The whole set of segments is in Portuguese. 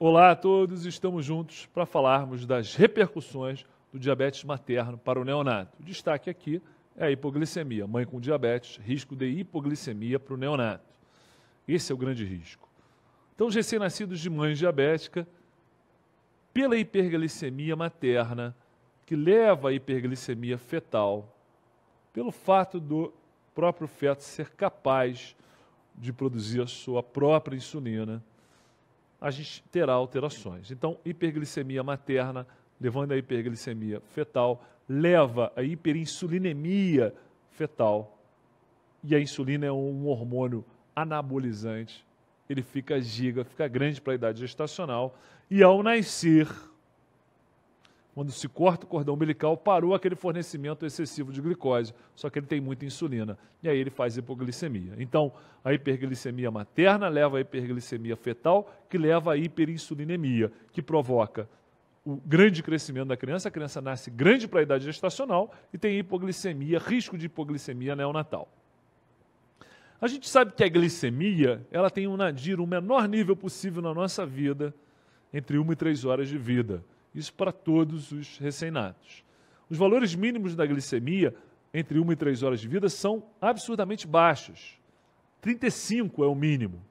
Olá a todos, estamos juntos para falarmos das repercussões do diabetes materno para o neonato. O destaque aqui é a hipoglicemia. Mãe com diabetes, risco de hipoglicemia para o neonato. Esse é o grande risco. Então, os recém-nascidos de mãe diabética, pela hiperglicemia materna, que leva à hiperglicemia fetal, pelo fato do próprio feto ser capaz de produzir a sua própria insulina, a gente terá alterações. Então, hiperglicemia materna, levando à hiperglicemia fetal, leva à hiperinsulinemia fetal. E a insulina é um hormônio anabolizante. Ele fica fica grande para a idade gestacional. E ao nascer, quando se corta o cordão umbilical, parou aquele fornecimento excessivo de glicose, só que ele tem muita insulina, e aí ele faz hipoglicemia. Então, a hiperglicemia materna leva à hiperglicemia fetal, que leva à hiperinsulinemia, que provoca o grande crescimento da criança. A criança nasce grande para a idade gestacional e tem hipoglicemia, risco de hipoglicemia neonatal. A gente sabe que a glicemia ela tem um nadir, o menor nível possível na nossa vida, entre 1 e 3 horas de vida. Isso para todos os recém-natos. Os valores mínimos da glicemia, entre 1 e 3 horas de vida, são absurdamente baixos. 35 é o mínimo.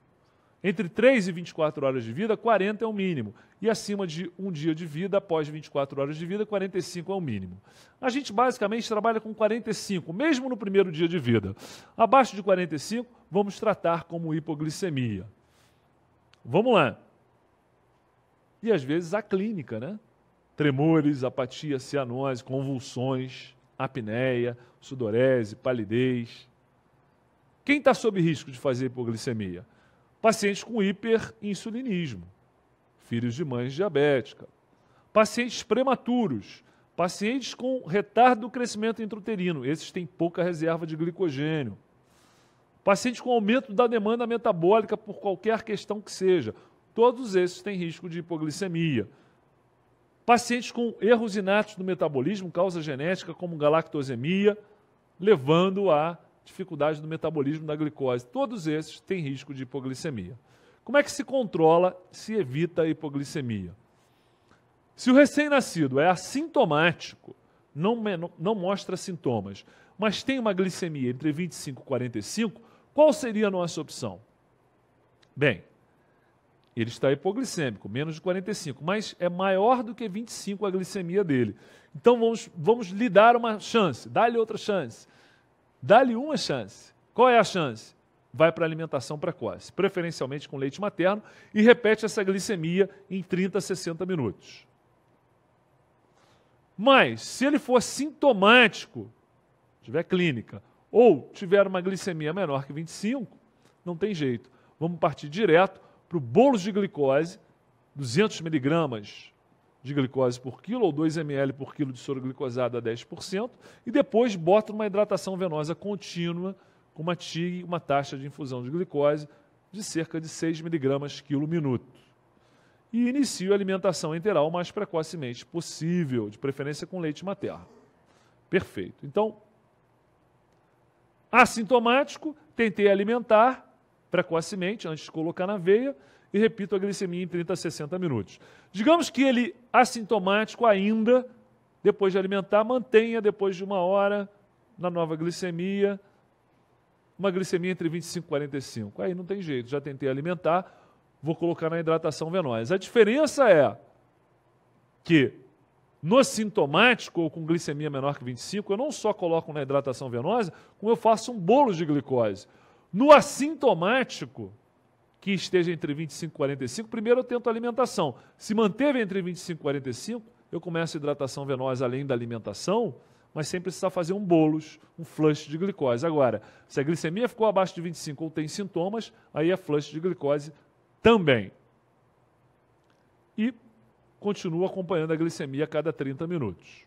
Entre 3 e 24 horas de vida, 40 é o mínimo. E acima de um dia de vida, após 24 horas de vida, 45 é o mínimo. A gente basicamente trabalha com 45, mesmo no primeiro dia de vida. Abaixo de 45, vamos tratar como hipoglicemia. Vamos lá. E às vezes a clínica, né? Tremores, apatia, cianose, convulsões, apneia, sudorese, palidez. Quem está sob risco de fazer hipoglicemia? Pacientes com hiperinsulinismo, filhos de mães diabéticas, pacientes prematuros, pacientes com retardo do crescimento intrauterino, esses têm pouca reserva de glicogênio, pacientes com aumento da demanda metabólica por qualquer questão que seja, todos esses têm risco de hipoglicemia. Pacientes com erros inatos no metabolismo, causa genética como galactosemia, levando a dificuldade do metabolismo da glicose. Todos esses têm risco de hipoglicemia. Como é que se controla, se evita a hipoglicemia? Se o recém-nascido é assintomático, não mostra sintomas, mas tem uma glicemia entre 25 e 45, qual seria a nossa opção? Bem, ele está hipoglicêmico, menos de 45, mas é maior do que 25 a glicemia dele. Então vamos lhe dar uma chance, dá-lhe outra chance. Dá-lhe uma chance. Qual é a chance? Vai para a alimentação precoce, preferencialmente com leite materno, e repete essa glicemia em 30 a 60 minutos. Mas, se ele for sintomático, tiver clínica, ou tiver uma glicemia menor que 25, não tem jeito. Vamos partir direto para o bolo de glicose, 200 miligramas de glicose por quilo, ou 2 ml por quilo de soro glicosado a 10%, e depois bota uma hidratação venosa contínua com uma TIG, uma taxa de infusão de glicose de cerca de 6 miligramas quilo minuto. E inicia a alimentação enteral o mais precocemente possível, de preferência com leite materno. Perfeito. Então, assintomático, tentei alimentar precocemente, antes de colocar na veia, e repito a glicemia em 30 a 60 minutos. Digamos que ele, assintomático ainda, depois de alimentar, mantenha depois de 1 hora, na nova glicemia, uma glicemia entre 25 e 45. Aí não tem jeito, já tentei alimentar, vou colocar na hidratação venosa. A diferença é que no sintomático ou com glicemia menor que 25, eu não só coloco na hidratação venosa, como eu faço um bolo de glicose. No assintomático, que esteja entre 25 e 45, primeiro eu tento a alimentação. Se manteve entre 25 e 45, eu começo a hidratação venosa além da alimentação, mas sem precisar fazer um bolos, um flush de glicose. Agora, se a glicemia ficou abaixo de 25 ou tem sintomas, aí é flush de glicose também. E continuo acompanhando a glicemia a cada 30 minutos.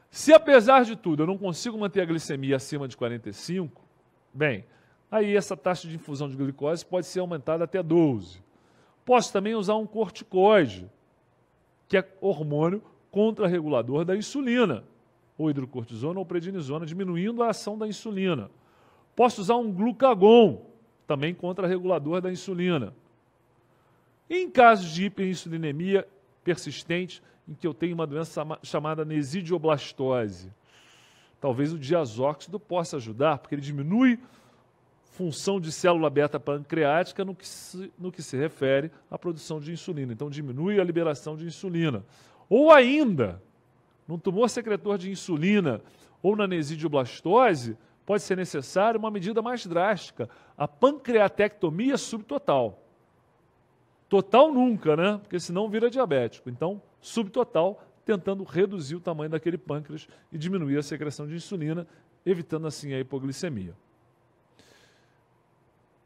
Se apesar de tudo eu não consigo manter a glicemia acima de 45, bem, aí essa taxa de infusão de glicose pode ser aumentada até 12. Posso também usar um corticoide, que é hormônio contrarregulador da insulina, ou hidrocortisona ou prednisona, diminuindo a ação da insulina. Posso usar um glucagon, também contrarregulador da insulina. Em casos de hiperinsulinemia persistente, em que eu tenho uma doença chamada nesidioblastose, talvez o diazóxido possa ajudar, porque ele diminui função de célula beta pancreática no que se refere à produção de insulina. Então, diminui a liberação de insulina. Ou ainda, num tumor secretor de insulina ou na nesidioblastose, pode ser necessária uma medida mais drástica, a pancreatectomia subtotal. Total nunca, né? Porque senão vira diabético. Então, subtotal, tentando reduzir o tamanho daquele pâncreas e diminuir a secreção de insulina, evitando assim a hipoglicemia.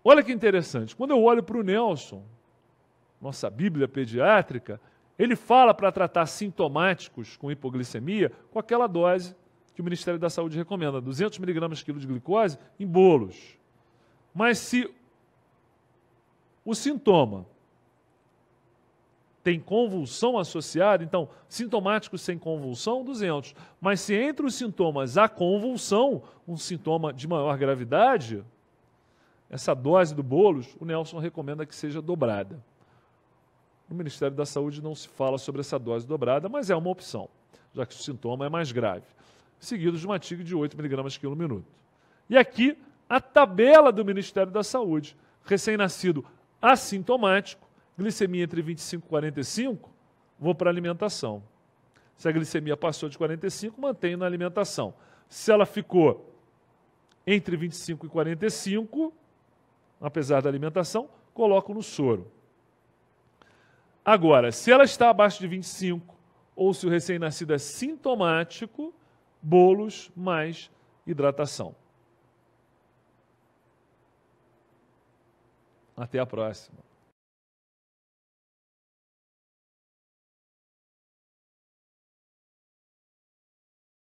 Olha que interessante, quando eu olho para o Nelson, nossa Bíblia pediátrica, ele fala para tratar sintomáticos com hipoglicemia com aquela dose que o Ministério da Saúde recomenda, 200 mg quilo de glicose em bolos. Mas se o sintoma tem convulsão associada, então, sintomático sem convulsão, 200. Mas se entre os sintomas há convulsão, um sintoma de maior gravidade, essa dose do bolos, o Nelson recomenda que seja dobrada. No Ministério da Saúde não se fala sobre essa dose dobrada, mas é uma opção, já que o sintoma é mais grave. Seguido de uma TIG de 8 mg quilo minuto. E aqui, a tabela do Ministério da Saúde. Recém-nascido assintomático, glicemia entre 25 e 45, vou para a alimentação. Se a glicemia passou de 45, mantenho na alimentação. Se ela ficou entre 25 e 45, apesar da alimentação, coloco no soro. Agora, se ela está abaixo de 25, ou se o recém-nascido é sintomático, bolos mais hidratação. Até a próxima.